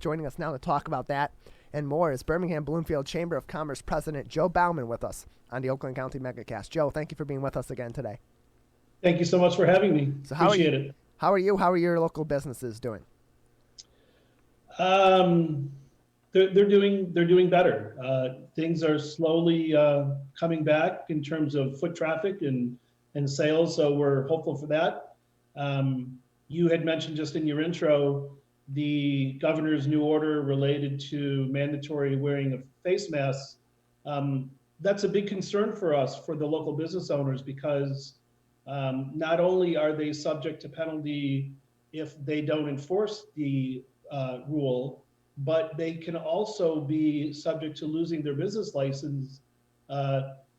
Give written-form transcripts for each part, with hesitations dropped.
Joining us now to talk about that and more is Birmingham Bloomfield Chamber of Commerce President Joe Bauman with us on the Oakland County MegaCast. Joe, thank you for being with us again today. Thank you so much for having me. So Appreciate it. How are you? How are your local businesses doing? Um, they're doing better. Things are slowly coming back in terms of foot traffic and sales, so we're hopeful for that. You had mentioned just in your intro the governor's new order related to mandatory wearing of face masks. That's a big concern for us, for the local business owners, because not only are they subject to penalty if they don't enforce the rule, but they can also be subject to losing their business license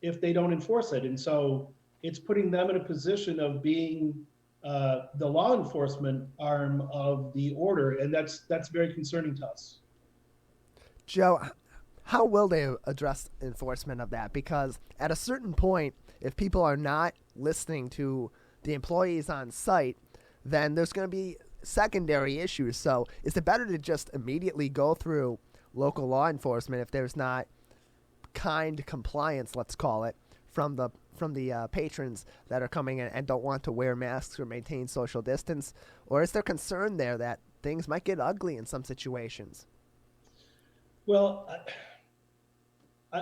if they don't enforce it. And so it's putting them in a position of being the law enforcement arm of the order, and that's very concerning to us. Joe, how will they address enforcement of that? Because at a certain point, if people are not listening to the employees on site, then there's going to be secondary issues. So is it better to just immediately go through local law enforcement if there's not kind compliance, let's call it, from the patrons that are coming in and don't want to wear masks or maintain social distance? Or is there concern there that things might get ugly in some situations? Well,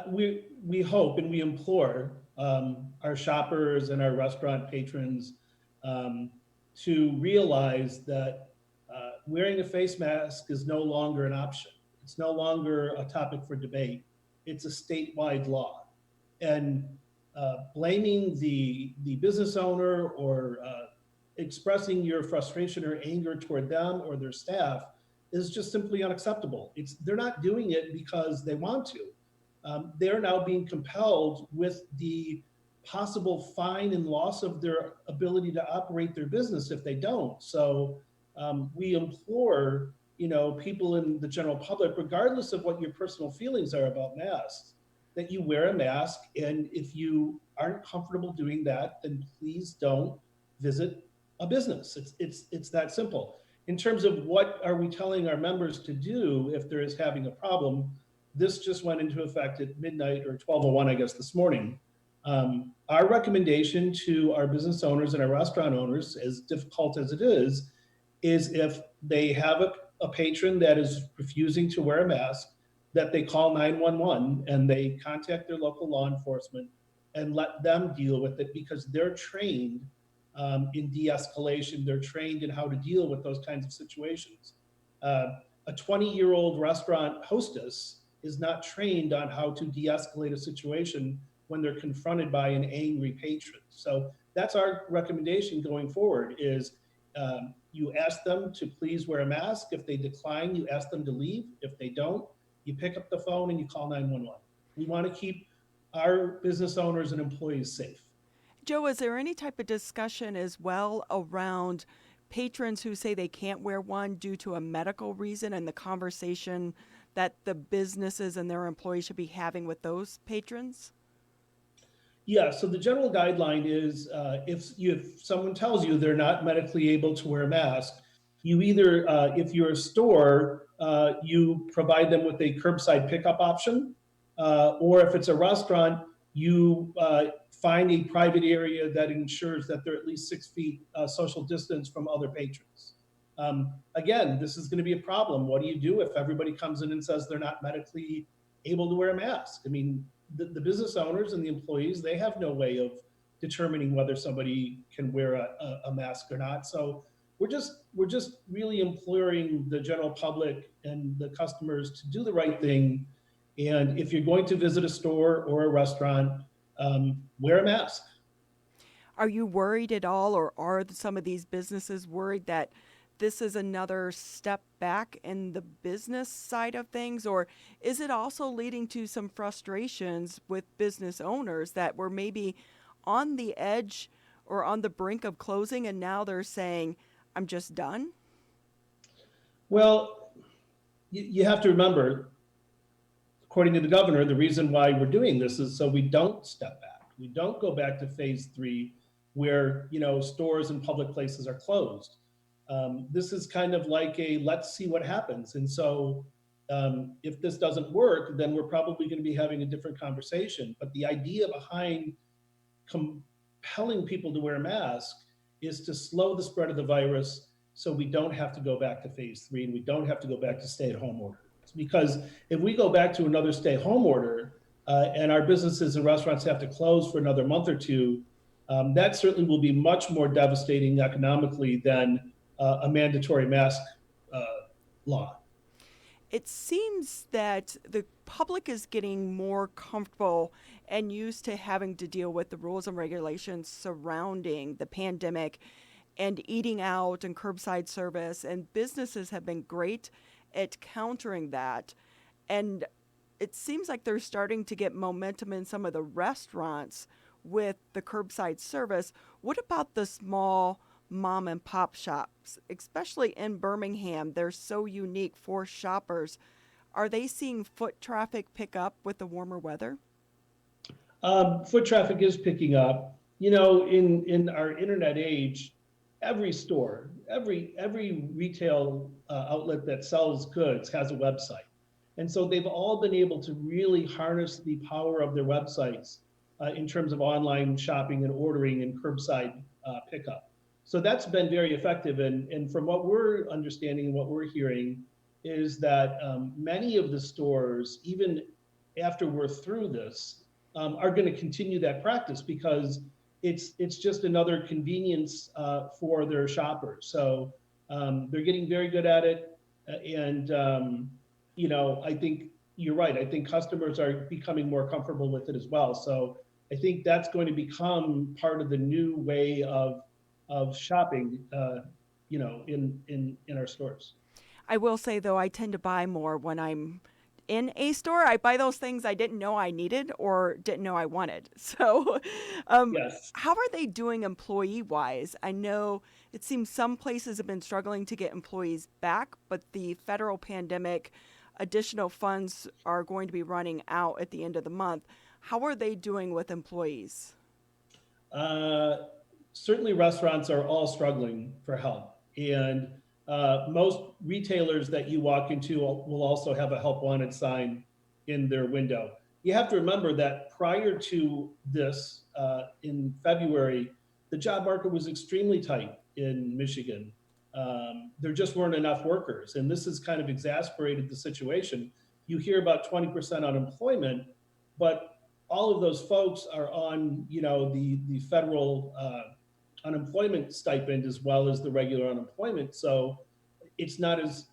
we hope and we implore our shoppers and our restaurant patrons to realize that wearing a face mask is no longer an option. It's no longer a topic for debate. It's a statewide law. And blaming the business owner or expressing your frustration or anger toward them or their staff is just simply unacceptable. They're not doing it because they want to. They're now being compelled with the possible fine and loss of their ability to operate their business if they don't. So we implore, people in the general public, regardless of what your personal feelings are about masks, that you wear a mask. And if you aren't comfortable doing that, then please don't visit a business. It's that simple. In terms of what are we telling our members to do if there is having a problem, this just went into effect at midnight or 12:01, I guess, this morning. Our recommendation to our business owners and our restaurant owners, as difficult as it is if they have a patron that is refusing to wear a mask, that they call 911 and they contact their local law enforcement and let them deal with it, because they're trained in de-escalation. They're trained in how to deal with those kinds of situations. A 20-year-old restaurant hostess is not trained on how to de-escalate a situation when they're confronted by an angry patron. So that's our recommendation going forward is you ask them to please wear a mask. If they decline, you ask them to leave. If they don't, you pick up the phone and you call 911. We want to keep our business owners and employees safe. Joe, is there any type of discussion as well around patrons who say they can't wear one due to a medical reason, and the conversation that the businesses and their employees should be having with those patrons? Yeah, so the general guideline is if someone tells you they're not medically able to wear a mask, you either, if you're a store, you provide them with a curbside pickup option, or if it's a restaurant, you find a private area that ensures that they're at least 6 feet social distance from other patrons. Again, this is going to be a problem. What do you do if everybody comes in and says they're not medically able to wear a mask? I mean, the business owners and the employees, they have no way of determining whether somebody can wear a mask or not. So we're just really imploring the general public and the customers to do the right thing. And if you're going to visit a store or a restaurant, wear a mask. Are you worried at all, or are some of these businesses worried that this is another step back in the business side of things? Or is it also leading to some frustrations with business owners that were maybe on the edge or on the brink of closing, and now they're saying, I'm just done? Well, you have to remember, according to the governor, the reason why we're doing this is so we don't step back. We don't go back to phase 3 where, stores and public places are closed. This is kind of like a let's see what happens. And so if this doesn't work, then we're probably going to be having a different conversation. But the idea behind compelling people to wear a mask is to slow the spread of the virus so we don't have to go back to phase 3 and we don't have to go back to stay-at-home order. Because if we go back to another stay-home order and our businesses and restaurants have to close for another month or two, that certainly will be much more devastating economically than a mandatory mask law. It seems that the public is getting more comfortable and used to having to deal with the rules and regulations surrounding the pandemic and eating out and curbside service, and businesses have been great at countering that. And it seems like they're starting to get momentum in some of the restaurants with the curbside service. What about the small mom and pop shops, especially in Birmingham? They're so unique for shoppers. Are they seeing foot traffic pick up with the warmer weather? Foot traffic is picking up. You know, in our internet age, every store, every retail outlet that sells goods has a website. And so they've all been able to really harness the power of their websites in terms of online shopping and ordering and curbside pickup. So that's been very effective. And from what we're understanding and what we're hearing is that many of the stores, even after we're through this, are going to continue that practice because it's just another convenience for their shoppers. So they're getting very good at it. And, you know, I think you're right. I think customers are becoming more comfortable with it as well. So I think that's going to become part of the new way of shopping, you know, in our stores. I will say, though, I tend to buy more when I'm in a store. I buy those things I didn't know I needed or didn't know I wanted. So Yes. how are they doing employee-wise? I know it seems some places have been struggling to get employees back, but the federal pandemic additional funds are going to be running out at the end of the month. How are they doing with employees? Certainly restaurants are all struggling for help. And most retailers that you walk into will also have a help wanted sign in their window. You have to remember that prior to this, in February, the job market was extremely tight in Michigan. There just weren't enough workers, and this has kind of exacerbated the situation. You hear about 20% unemployment, but all of those folks are on, you know, the federal unemployment stipend as well as the regular unemployment. So it's not as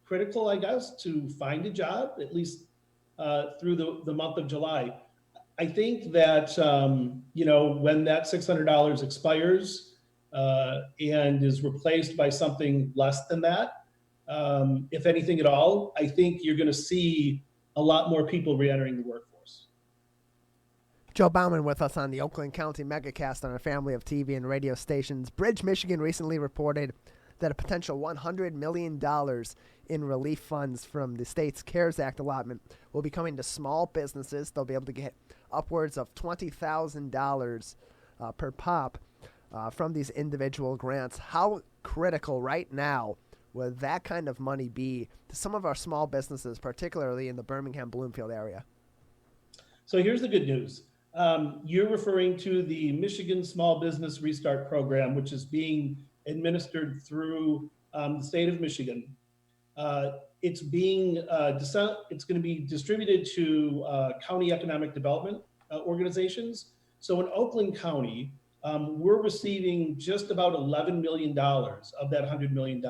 critical, I guess, to find a job, at least through the month of July. I think that, you know, when that $600 expires and is replaced by something less than that, if anything at all, I think you're going to see a lot more people re-entering the workforce. Joe Bauman with us on the Oakland County Megacast on a family of TV and radio stations. Bridge, Michigan recently reported that a potential $100 million in relief funds from the state's CARES Act allotment will be coming to small businesses. They'll be able to get upwards of $20,000 per pop from these individual grants. How critical right now would that kind of money be to some of our small businesses, particularly in the Birmingham, Bloomfield area? So here's the good news. You're referring to the Michigan Small Business Restart Program, which is being administered through the state of Michigan. It's going to be distributed to county economic development organizations. So in Oakland County, we're receiving just about $11 million of that $100 million.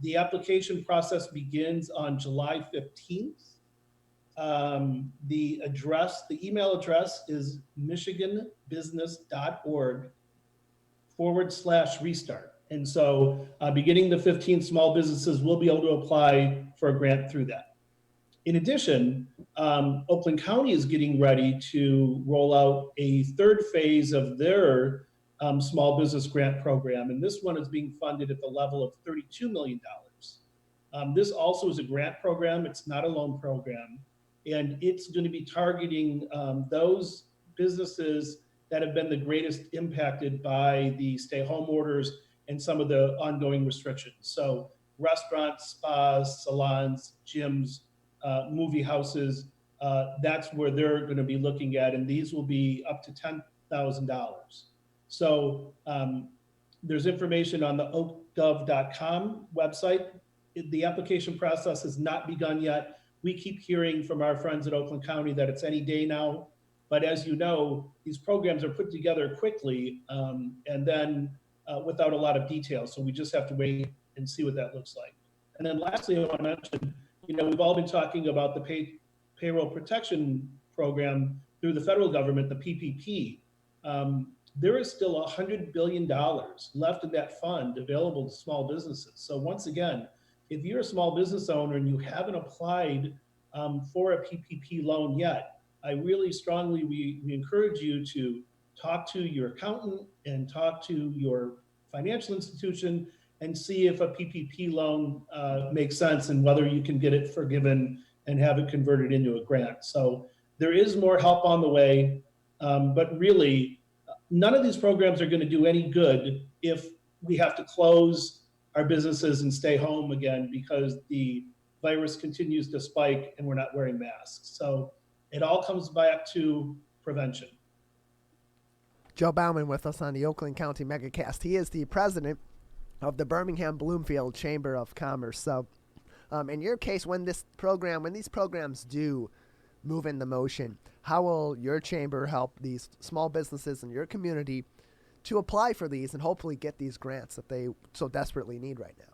The application process begins on July 15th. The email address is michiganbusiness.org/restart. And so beginning the 15th, small businesses will be able to apply for a grant through that. In addition, Oakland County is getting ready to roll out a third phase of their small business grant program. And this one is being funded at the level of $32 million. This also is a grant program. It's not a loan program. And it's going to be targeting those businesses that have been the greatest impacted by the stay-home orders and some of the ongoing restrictions. So restaurants, spas, salons, gyms, movie houses, that's where they're going to be looking at, and these will be up to $10,000. So there's information on the oakgov.com website. The application process has not begun yet. We keep hearing from our friends at Oakland County that it's any day now. But as you know, these programs are put together quickly and then without a lot of detail. So we just have to wait and see what that looks like. And then lastly, I want to mention, we've all been talking about the payroll protection program through the federal government, the PPP. There is still $100 billion left in that fund available to small businesses. So once again, if you're a small business owner and you haven't applied for a PPP loan yet, I really strongly, we encourage you to talk to your accountant and talk to your financial institution and see if a PPP loan makes sense and whether you can get it forgiven and have it converted into a grant. So there is more help on the way, but really none of these programs are going to do any good if we have to close our businesses and stay home again because the virus continues to spike and we're not wearing masks. So it all comes back to prevention. Joe Bauman with us on the Oakland County Megacast. He is the president of the Birmingham Bloomfield Chamber of Commerce. So in your case, when these programs do move into motion, how will your chamber help these small businesses in your community to apply for these and hopefully get these grants that they so desperately need right now?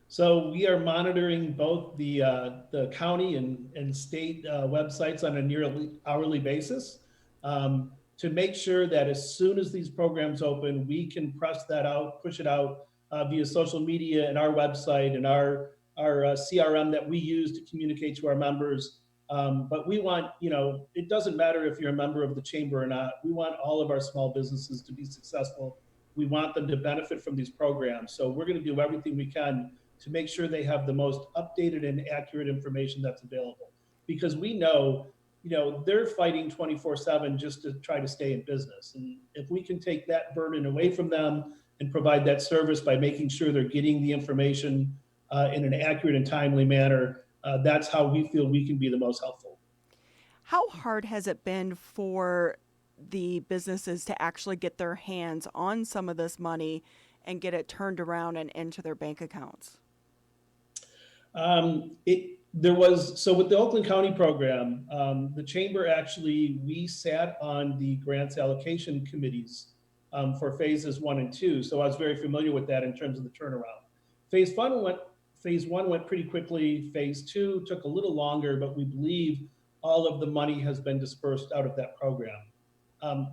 So we are monitoring both the county and state websites on a nearly hourly basis to make sure that as soon as these programs open, we can press that out, push it out via social media and our website and our CRM that we use to communicate to our members. But we want, it doesn't matter if you're a member of the chamber or not. We want all of our small businesses to be successful. We want them to benefit from these programs. So we're going to do everything we can to make sure they have the most updated and accurate information that's available. Because we know, they're fighting 24/7 just to try to stay in business. And if we can take that burden away from them and provide that service by making sure they're getting the information in an accurate and timely manner, that's how we feel we can be the most helpful. How hard has it been for the businesses to actually get their hands on some of this money and get it turned around and into their bank accounts? So with the Oakland County program, the chamber we sat on the grants allocation committees for phases 1 and 2. So I was very familiar with that in terms of the turnaround. Phase one went pretty quickly. Phase 2 took a little longer, but we believe all of the money has been dispersed out of that program.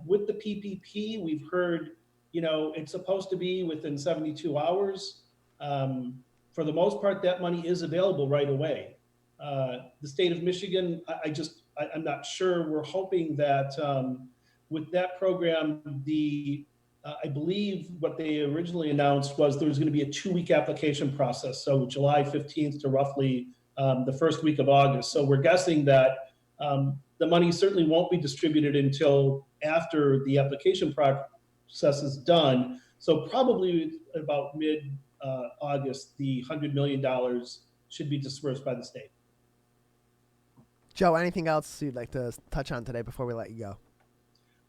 With the PPP, we've heard, it's supposed to be within 72 hours. For the most part, that money is available right away. The state of Michigan, I'm not sure. We're hoping that with that program, I believe what they originally announced was there was going to be a 2-week application process. So July 15th to roughly the first week of August. So we're guessing that the money certainly won't be distributed until after the application process is done. So probably about mid-August, the $100 million should be dispersed by the state. Joe, anything else you'd like to touch on today before we let you go?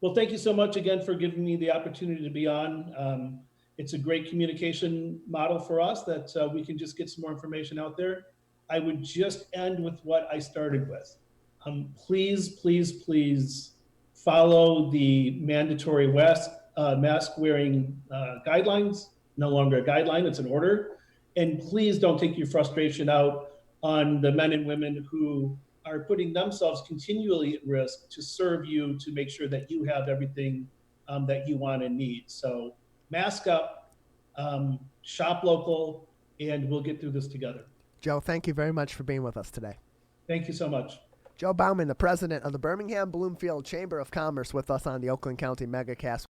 Well, thank you so much again for giving me the opportunity to be on. It's a great communication model for us that we can just get some more information out there. I would just end with what I started with. Please, please, please follow the mandatory mask wearing guidelines. No longer a guideline, it's an order. And please don't take your frustration out on the men and women who are putting themselves continually at risk to serve you, to make sure that you have everything that you want and need. So mask up, shop local, and we'll get through this together. Joe, thank you very much for being with us today. Thank you so much. Joe Bauman, the president of the Birmingham Bloomfield Chamber of Commerce, with us on the Oakland County Megacast.